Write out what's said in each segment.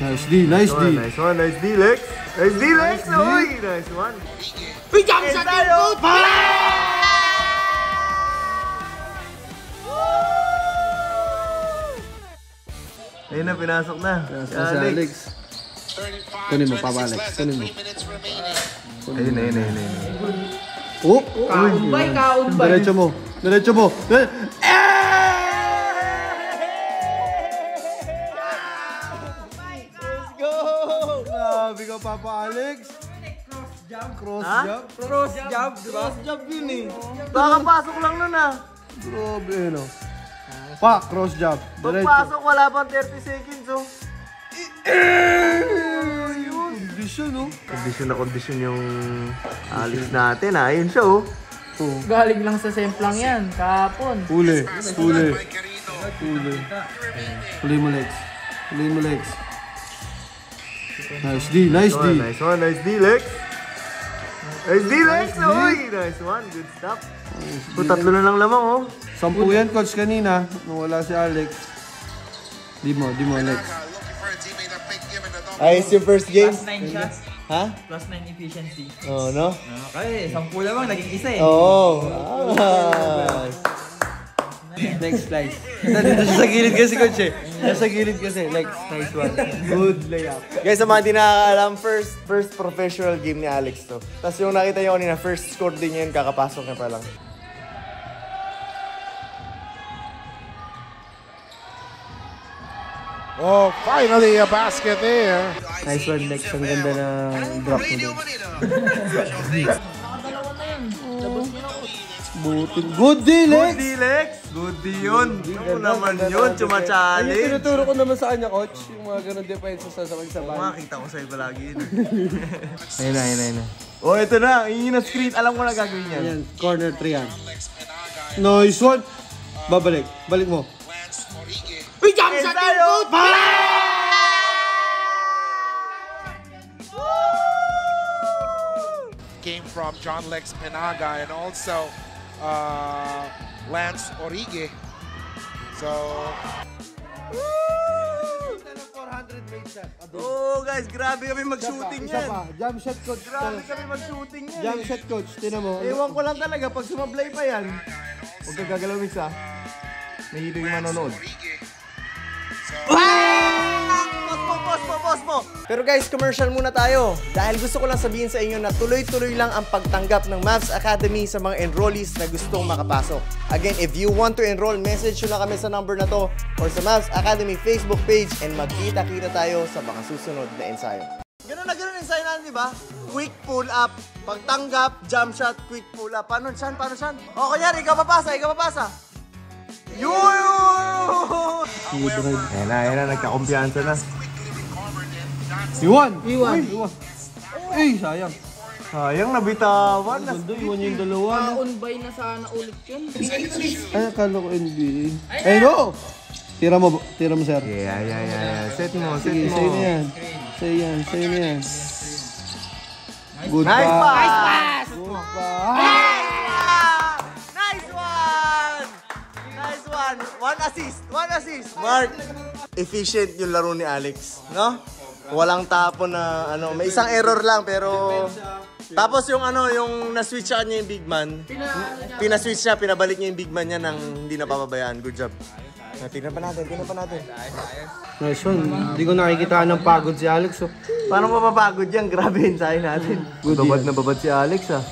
Nice D, nice D. Nice one, nice D, Lex. Nice D, Lex. Uy, nice one. Uy, jump shot din po! Ayun na, pinasok na. Si Alex. Kunin mo, Papa Alex. Kunin mo. Ayun. Oh! Kaunbay. Diretso mo. Diretso mo. Grabe ka, Papa Alex. Cross jump. Cross jump, di ba? Cross jump yun eh. Kakapasok lang nun ah. Grabe, no? Pa, cross jump. Diretso. Pagpasok, wala pang 30 seconds oh. Condition, no? Kondisyon yung alis natin ah. Ayun siya oh. Galing lang sa semplang yan, kahapon. Huli mo, Lex. Nice D, nice D. Nice one, nice D, Lex. Nice D, Lex. Uy, nice one. Good stuff. Tatlo na lang lamang oh. 10 yan, coach, kanina. Nung wala si Alex. Di mo, Alex. Ayos yung first game. Plus 9 shots. Ha? Plus 9 efficiency. Oo, no? Okay, 10 lamang, naging isa eh. Oo. Next slice. Nandito siya sa gilid kasi, coach eh. Nasa gilid kasi. Lex, nice one. Good layup. Guys, sa mga di nakakaalam, first professional game ni Alex to. Tapos yung nakita nyo kanina, first score din yun, kakapasok niya pa lang. Oh, finally a basket there. Nice one, Lex. Ang ganda na drop mo doon. Butin. Good D, Lex! Good D, Lex! Good D yun! Ano naman yun? Chumachallenge! Yung tinuturo ko naman sa kanya, coach. Yung mga ganun depensa sa sabay-sabay. Makakita ko sa'yo palagi yun. Ayun na. Oh, ito na. Yung screen. Alam ko na gagawin yan. Ayan, corner 3 yan. Nice one! Babalik. Balik mo. Uy, jump shot din po! Came from John Lex Penaga and also Lance Origue. So, Oh, guys, grabe kami mag-shooting yan. Jump shot, coach. Grabe kami mag-shooting yan. Jump shot, coach. Tinan mo. Ewan ko lang talaga, pag sumablay pa yan, huwag ka gagalaw isa. Nahilo yung manonood. Pause mo! Pero guys, commercial muna tayo. Dahil gusto ko lang sabihin sa inyo na tuloy-tuloy lang ang pagtanggap ng Mavs Academy sa mga enrollees na gustong makapasok. Again, if you want to enroll, message nyo lang kami sa number na to or sa Mavs Academy Facebook page and magkita-kita tayo sa mga susunod na ensayo. Ganun na ganun ensayo natin, di ba? Quick pull up, pagtanggap, jump shot, quick pull up. Paano saan? O, kunyari, ikaw papasa. Ayan na, nagkakumpiyansa na. Iwan! Eh, sayang. Sayang, nabitawan. Ganda, iwan yung dalawa. Kaunbay na sana ulit yun. Ay, akala ko NBA. Ay, no! Tira mo, sir. Yeah. Set mo. Sige, sa'yo na yan. Sa'yo na yan. Good Nice pass! pass! Good pass! Nice one! One assist! Mark, efficient yung laro ni Alex, no? Walang tapon na may isang error lang pero tapos yung yung na-switch sa kanya yung big man. Pina-switch niya, pinabalik niya yung big man niya nang hindi napapabayaan. Good job. Tingnan pa natin. Nice one. Hindi ko nakikita ng pagod si Alex. Oh. Paano mapapagod yan? Grabe yung sa'yo natin. Babad na babad si Alex ah.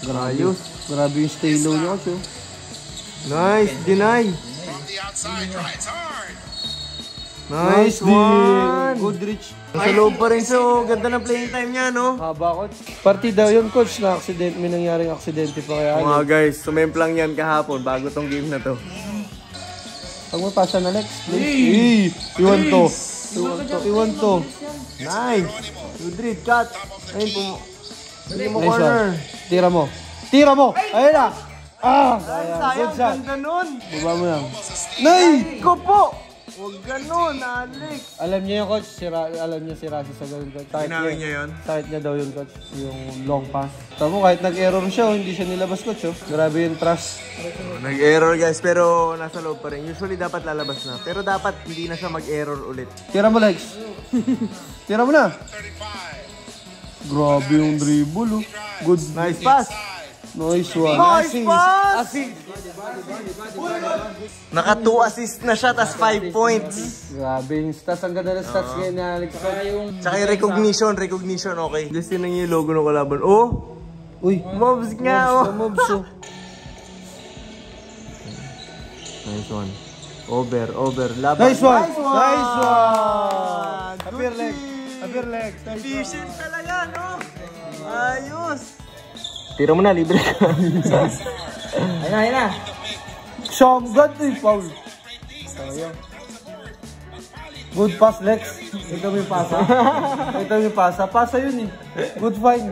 Grabe yung stay low niya kasi. Nice, deny. Nice one! Good reach. Sa loob pa rin so ganda ng playing time niya, no? Haba, coach. Partida yun, coach, na accident. May nangyaring aksidente pa kaya. Mga guys, sumemplang yan kahapon bago tong game na to. Pag mo pasa na, Lex. Iwan to. Nice! Good read, cut. Ayun, hindi mo Nice corner. one. Tira mo! Ayun na! Sayang. Good shot. Ganda nun. Baba mo lang. Nay! Ko po! Huwag ganun, Alex. Alam niya yung coach, alam niya si Razi sa ganun coach. Sinabi niya yun? Sakit niya daw yun coach, yung long pass. Tama kahit nag-error siya, hindi siya nilabas coach. Oh. Grabe yung trust. Nag-error guys, pero nasa loob pa rin. Usually dapat lalabas na. Pero dapat hindi na siya mag-error ulit. Tira mo Lex. Tira mo na. Grabe yung dribble oh. Good. Nice pass. Nice one. Nice pass! Naka 2 assist na siya, tas 5 points. Grabe yung stats. Ang ganda ng stats ngayon ni Alex. Tsaka yung recognition, okay. Just yun yung logo ng kalaban. Oh! Uy. Mobs nga, oh! Mobs oh. Nice one. Over. Laban. Nice one! Nice one! Appear leg. Appear leg. Efficient talaga, no? Ayos! Tira mo na, libre ka. Ayun na. Siyang eh, foul. Sayang. Good pass, Lex. Ito mo yung pasa. Ito mo yung pasa. Pasa yun eh. Good find.